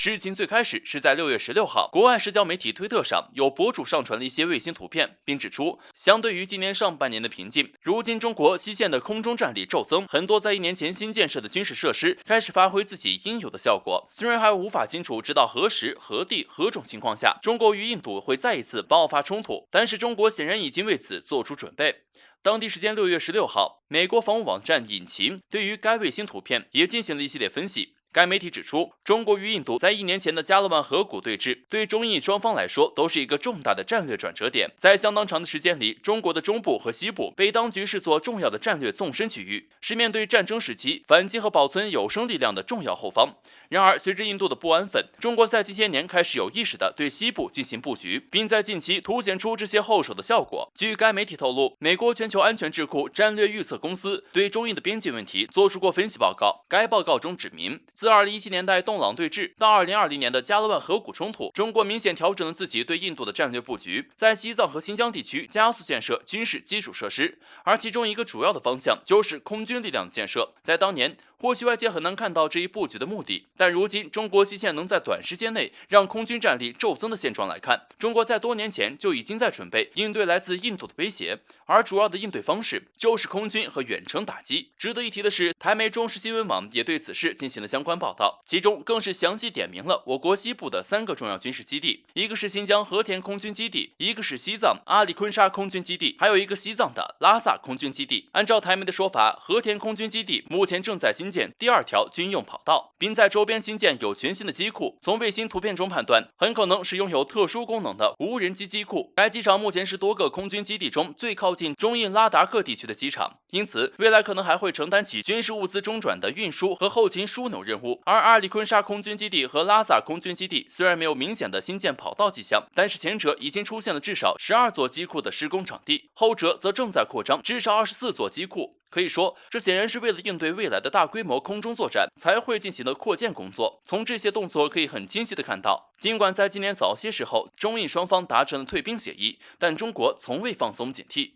事情最开始是在6月16号，国外社交媒体推特上有博主上传了一些卫星图片，并指出，相对于今年上半年的平静，如今中国西线的空中战力骤增，很多在1年前新建设的军事设施开始发挥自己应有的效果。虽然还无法清楚知道何时、何地、何种情况下，中国与印度会再一次爆发冲突，但是中国显然已经为此做出准备。当地时间6月16号，美国防务网站引擎对于该卫星图片也进行了一系列分析。该媒体指出，中国与印度在1年前的加勒万河谷对峙，对中印双方来说都是一个重大的战略转折点。在相当长的时间里，中国的中部和西部被当局视作重要的战略纵深区域，是面对战争时期反击和保存有生力量的重要后方。然而，随着印度的不安分，中国在近些年开始有意识地对西部进行布局，并在近期凸显出这些后手的效果。据该媒体透露，美国全球安全智库战略预测公司对中印的边界问题做出过分析报告。该报告中指明，自2017年代洞朗对峙到2020年的加勒万河谷冲突，中国明显调整了自己对印度的战略布局，在西藏和新疆地区加速建设军事基础设施，而其中一个主要的方向就是空军力量的建设。在当年，或许外界很难看到这一布局的目的，但如今中国西线能在短时间内让空军战力骤增的现状来看，中国在多年前就已经在准备应对来自印度的威胁，而主要的应对方式就是空军和远程打击。值得一提的是，台媒中时新闻网也对此事进行了相关报道，其中更是详细点明了我国西部的3个重要军事基地，一个是新疆和田空军基地，一个是西藏阿里昆沙空军基地，还有一个西藏的拉萨空军基地。按照台媒的说法，和田空军基地目前正在新建第2条军用跑道，并在周边新建有全新的机库。从卫星图片中判断，很可能是拥有特殊功能的无人机机库。该机场目前是多个空军基地中最靠近中印拉达克地区的机场，因此未来可能还会承担起军事物资中转的运输和后勤枢纽任务。而阿里昆沙空军基地和拉萨空军基地虽然没有明显的新建跑道迹象，但是前者已经出现了至少12座机库的施工场地，后者则正在扩张至少24座机库。可以说，这显然是为了应对未来的大规模空中作战才会进行的扩建工作。从这些动作可以很清晰地看到，尽管在今年早些时候中印双方达成了退兵协议，但中国从未放松警惕。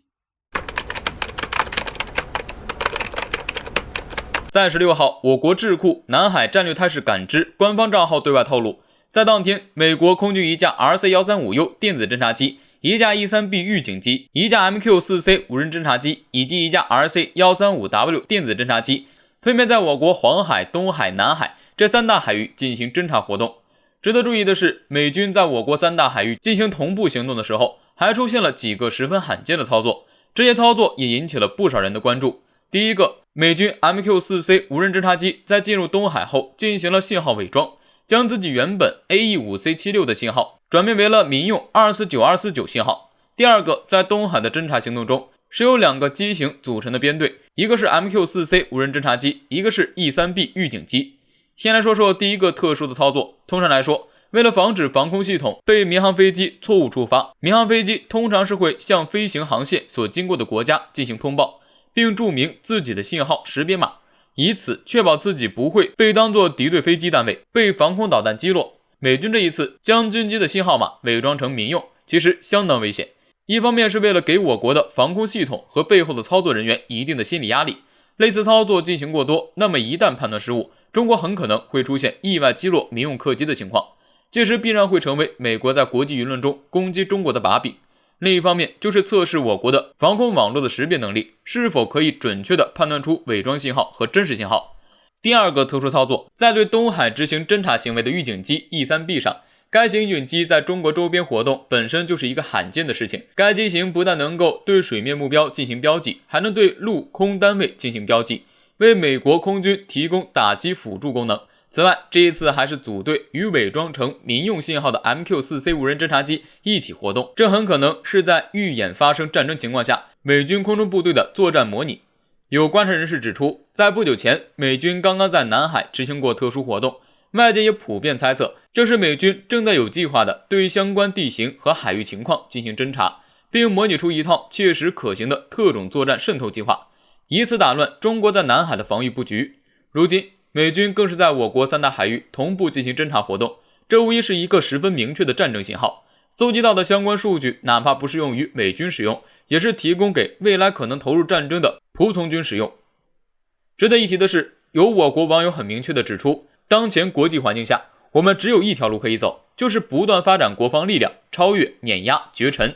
在16号，我国智库南海战略态势感知官方账号对外透露，在当天，美国空军一架 RC-135U 电子侦察机、一架 E-3B 预警机、一架 MQ-4C 无人侦察机以及一架 RC-135W 电子侦察机，分别在我国黄海、东海、南海这3大海域进行侦察活动。值得注意的是，美军在我国3大海域进行同步行动的时候，还出现了几个十分罕见的操作，这些操作也引起了不少人的关注。第一个，美军 MQ-4C 无人侦察机在进入东海后进行了信号伪装，将自己原本 AE5C76 的信号转变为了民用249-249信号。第二个，在东海的侦察行动中，是由2个机型组成的编队，一个是 MQ-4C 无人侦察机，一个是 E-3B 预警机。先来说说第一个特殊的操作。通常来说，为了防止防空系统被民航飞机错误触发，民航飞机通常是会向飞行航线所经过的国家进行通报，并注明自己的信号识别码，以此确保自己不会被当作敌对飞机单位被防空导弹击落。美军这一次将军机的信号码伪装成民用，其实相当危险。一方面是为了给我国的防空系统和背后的操作人员一定的心理压力，类似操作进行过多，那么一旦判断失误，中国很可能会出现意外击落民用客机的情况，届时必然会成为美国在国际舆论中攻击中国的把柄。另一方面就是测试我国的防空网络的识别能力，是否可以准确地判断出伪装信号和真实信号。第二个特殊操作，在对东海执行侦察行为的预警机 E-3B 上，该型预警机在中国周边活动本身就是一个罕见的事情。该机型不但能够对水面目标进行标记，还能对陆空单位进行标记，为美国空军提供打击辅助功能。此外，这一次还是组队与伪装成民用信号的 MQ-4C 无人侦察机一起活动，这很可能是在预演发生战争情况下美军空中部队的作战模拟。有观察人士指出，在不久前，美军刚刚在南海执行过特殊活动，外界也普遍猜测，这是美军正在有计划地对相关地形和海域情况进行侦察，并模拟出一套切实可行的特种作战渗透计划，以此打乱中国在南海的防御布局。如今，美军更是在我国3大海域同步进行侦察活动，这无疑是一个十分明确的战争信号。搜集到的相关数据，哪怕不适用于美军使用，也是提供给未来可能投入战争的仆从军使用。值得一提的是，有我国网友很明确地指出，当前国际环境下，我们只有一条路可以走，就是不断发展国防力量，超越、碾压、绝尘。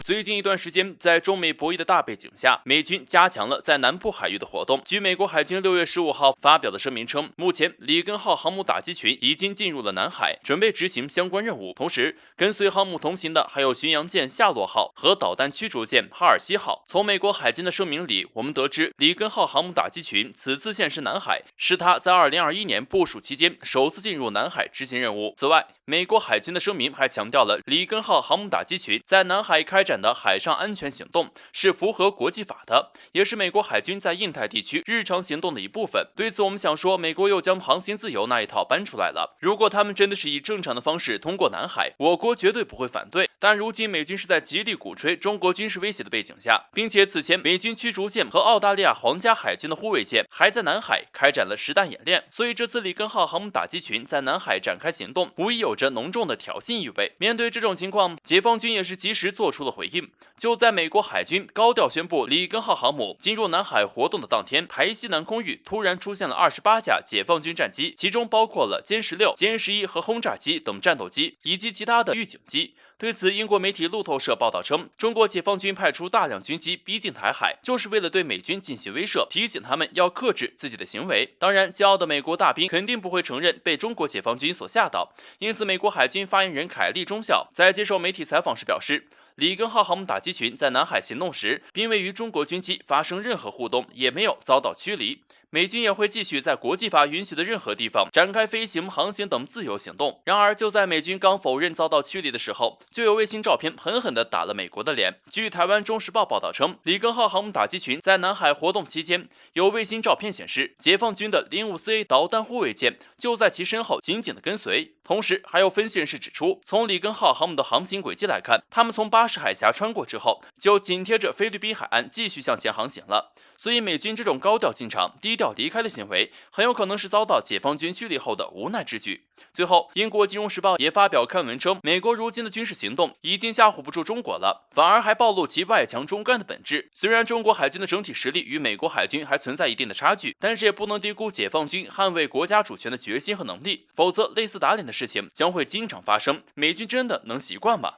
最近一段时间，在中美博弈的大背景下，美军加强了在南部海域的活动。据美国海军6月15号发表的声明称，目前里根号航母打击群已经进入了南海，准备执行相关任务。同时，跟随航母同行的还有巡洋舰夏洛号和导弹驱逐舰哈尔西号。从美国海军的声明里，我们得知里根号航母打击群此次现身南海，是他在2021年部署期间首次进入南海执行任务。此外，美国海军的声明还强调了里根号航母打击群在南海开展的海上安全行动是符合国际法的，也是美国海军在印太地区日常行动的一部分。对此，我们想说，美国又将航行自由那一套搬出来了。如果他们真的是以正常的方式通过南海，我国绝对不会反对。但如今美军是在极力鼓吹中国军事威胁的背景下，并且此前美军驱逐舰和澳大利亚皇家海军的护卫舰还在南海开展了实弹演练，所以这次里根号航母打击群在南海展开行动，无疑有着浓重的挑衅意味。面对这种情况，解放军也是及时做出了回应。就在美国海军高调宣布里根号航母进入南海活动的当天，台西南空域突然出现了28架解放军战机，其中包括了歼16、歼11和轰炸机等战斗机，以及其他的预警机。对此，英国媒体路透社报道称，中国解放军派出大量军机逼近台海，就是为了对美军进行威慑，提醒他们要克制自己的行为。当然，骄傲的美国大兵肯定不会承认被中国解放军所吓倒，因此美国海军发言人凯利中校在接受媒体采访时表示，里根号航母打击群在南海行动时，并未与中国军机发生任何互动，也没有遭到驱离。美军也会继续在国际法允许的任何地方展开飞行、航行等自由行动。然而，就在美军刚否认遭到驱离的时候，就有卫星照片狠狠地打了美国的脸。据台湾中时报报道称，里根号航母打击群在南海活动期间，有卫星照片显示，解放军的054A 导弹护卫舰就在其身后紧紧地跟随。同时，还有分析人士指出，从里根号航母的航行轨迹来看，他们从巴士海峡穿过之后，就紧贴着菲律宾海岸继续向前航行了。所以，美军这种高调进场、低调离开的行为，很有可能是遭到解放军驱离后的无奈之举。最后，英国金融时报也发表刊文称，美国如今的军事行动已经吓唬不住中国了，反而还暴露其外强中干的本质。虽然中国海军的整体实力与美国海军还存在一定的差距，但是也不能低估解放军捍卫国家主权的决心和能力，否则类似打脸的事情将会经常发生。美军真的能习惯吗？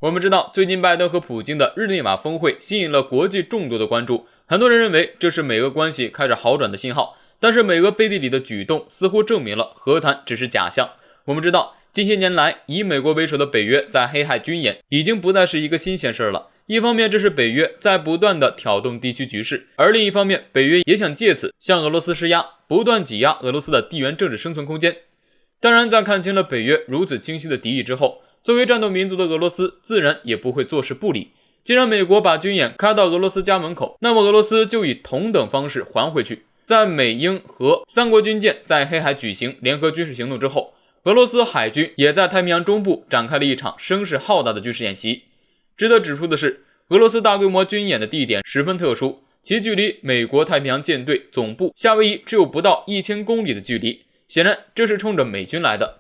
我们知道，最近拜登和普京的日内瓦峰会吸引了国际众多的关注，很多人认为这是美俄关系开始好转的信号。但是美俄背地里的举动似乎证明了和谈只是假象。我们知道，近些年来以美国为首的北约在黑海军演已经不再是一个新鲜事了。一方面，这是北约在不断的挑动地区局势，而另一方面，北约也想借此向俄罗斯施压，不断挤压俄罗斯的地缘政治生存空间。当然，在看清了北约如此清晰的敌意之后，作为战斗民族的俄罗斯自然也不会坐视不理。既然美国把军演开到俄罗斯家门口，那么俄罗斯就以同等方式还回去。在美英俄三国军舰在黑海举行联合军事行动之后，俄罗斯海军也在太平洋中部展开了一场声势浩大的军事演习。值得指出的是，俄罗斯大规模军演的地点十分特殊，其距离美国太平洋舰队总部夏威夷只有不到1000公里的距离，显然这是冲着美军来的。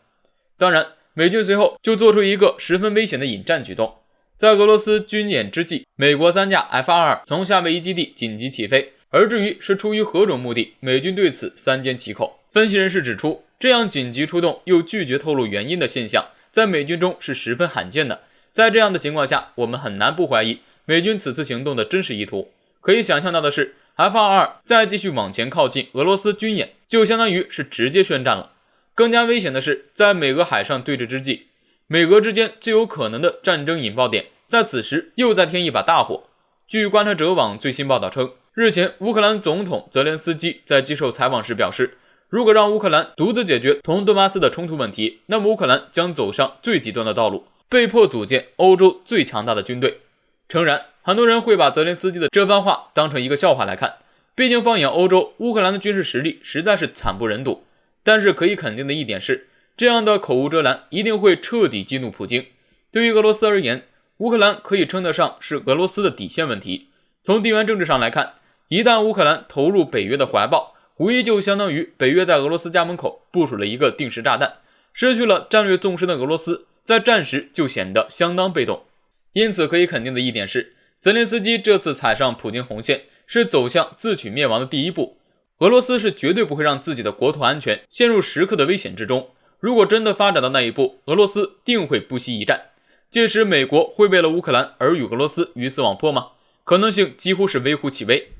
当然，美军随后就做出一个十分危险的引战举动。在俄罗斯军演之际，美国3架 F-22从夏威夷基地紧急起飞，而至于是出于何种目的，美军对此三缄其口。分析人士指出，这样紧急出动又拒绝透露原因的现象，在美军中是十分罕见的。在这样的情况下，我们很难不怀疑美军此次行动的真实意图。可以想象到的是， F-22再继续往前靠近俄罗斯军演，就相当于是直接宣战了。更加危险的是，在美俄海上对峙之际，美俄之间最有可能的战争引爆点在此时又再添一把大火。据观察者网最新报道称，日前乌克兰总统泽连斯基在接受采访时表示，如果让乌克兰独自解决同顿巴斯的冲突问题，那么乌克兰将走上最极端的道路，被迫组建欧洲最强大的军队。诚然，很多人会把泽连斯基的这番话当成一个笑话来看，毕竟放眼欧洲，乌克兰的军事实力实在是惨不忍睹。但是可以肯定的一点是，这样的口无遮拦一定会彻底激怒普京。对于俄罗斯而言，乌克兰可以称得上是俄罗斯的底线问题。从地缘政治上来看，一旦乌克兰投入北约的怀抱，无疑就相当于北约在俄罗斯家门口部署了一个定时炸弹。失去了战略纵深的俄罗斯，在战时就显得相当被动。因此可以肯定的一点是，泽连斯基这次踩上普京红线，是走向自取灭亡的第一步。俄罗斯是绝对不会让自己的国土安全陷入时刻的危险之中。如果真的发展到那一步，俄罗斯定会不惜一战。届时美国会为了乌克兰而与俄罗斯鱼死网破吗？可能性几乎是微乎其微。